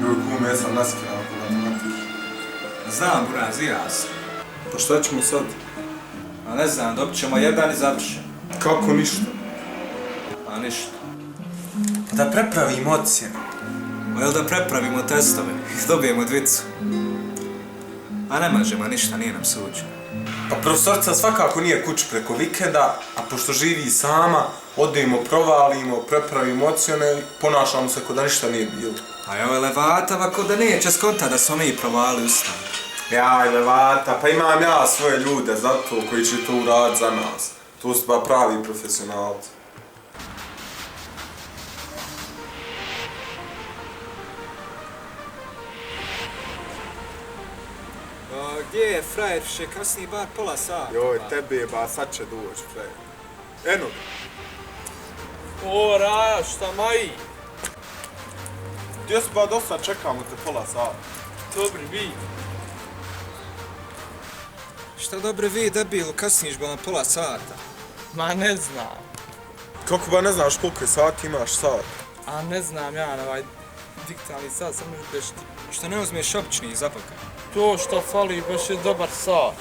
Joj kume, ja sam naskiran oko matematike. Znam, buraz, i ja sam. Pa šta ćemo sad? A ne znam, dobit ćemo jedan i završen. Kako ništa? A ništa. Da prepravimo ocjene. Jel da prepravimo testove i dobijemo dvicu? A ne možemo, ništa nije nam suđeno. Pa profesorica svakako nije kući preko vikenda, a pošto živi sama, odemo, provalimo, prepravimo ocjene i ponašamo se kao da ništa nije bilo. A evo je Levata, ako da neće skonta da smo mi provali ustav. Jaj, Levata, pa imam ja svoje ljude za to koji će to uraditi za nas. To su pa pravi profesionalci. Gdje je frajer, še kasnije bar pola sata? Joj, tebe ba, sad će doći, frajer. Eno ga. O, Raja, šta maji? Gdje si ba, dosta čekamo te pola sata. Dobri, vi. Šta dobro vi, debilu, kasniš ba na pola sata? Ma ne znam. Kako ba ne znaš koliko sati imaš sat? A ne znam ja na ovaj digitalni sat, sam još bešti. Što ne uzmiješ obični zapaka? To što fali baš je dobar sat.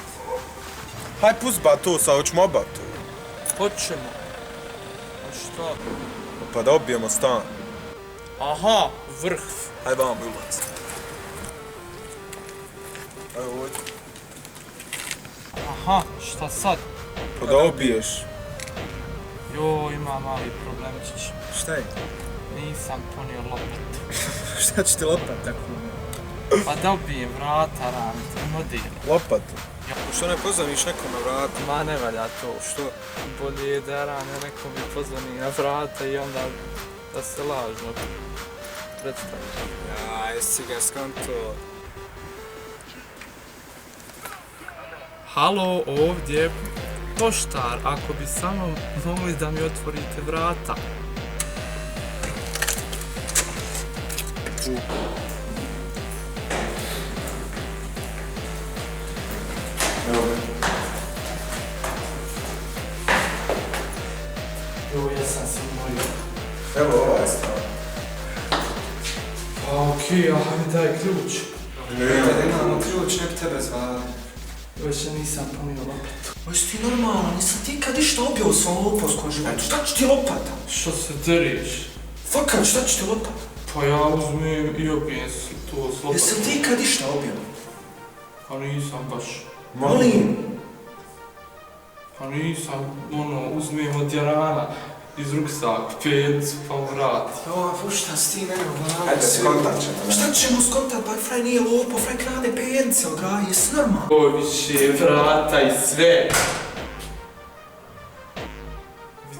Haj pust ba to, sad hoćemo oba to. Hoćemo. A šta? Pa da obijemo stan. Aha, vrh. Haj vam ulaz. Evo ovdje. Aha, šta sad? Pa da obiješ. Jo, ima mali problemčić. Šta je? Nisam ponio lopatu. Šta će ti lopat tako? Pa da obijem vrata, ranite, model. Lopatu. Što ne pozvaniš nekom na vratu? Ma ne valja to. Što? Bolje je da rane neko mi pozvani na vrata i onda da se lažno predstavi. Ja, jesi ga skonto. Halo, ovdje. Poštar, ako bi samo mogli da mi otvorite vrata. Evo ga. Jo, ja sam se umorio. Evo ovaj stan. Pa okej, ajde daj ključ. Kada imamo ključ, ne bi tebe zvali. Još nisam ponio lopatu. Jesi ti normalno, nisam ti kad išta obio u svom lopovskom životu, šta će ti lopata? Što se deriš? Fakat, šta će ti lopata? Pa ja uzmem i obijem to s lopatom. Jesi ti kad išta obio? Pa nisam baš. Molim. Pa nisam, uzmem od Jarana iz ruksaka, pencu, pa vrati. Jo, šta si ti mene uglavio? Ajde, skontat ćemo. Šta ćemo skontat, pa fraj nije lopo, fraj krade pence od graje, jesi normalno? Ovo više vrata i sve.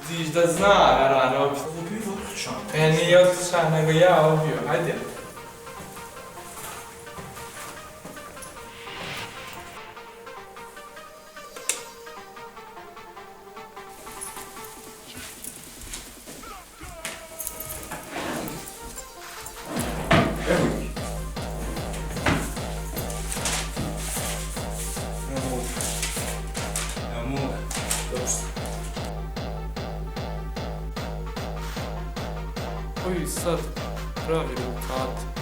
Vidiš da zna Jaran obio. Ovo je bilo odličan. Nije odličan, nego ja obio, ajde. Evo ih. Evo moga. Dobro. Koji sad pravi rezultat?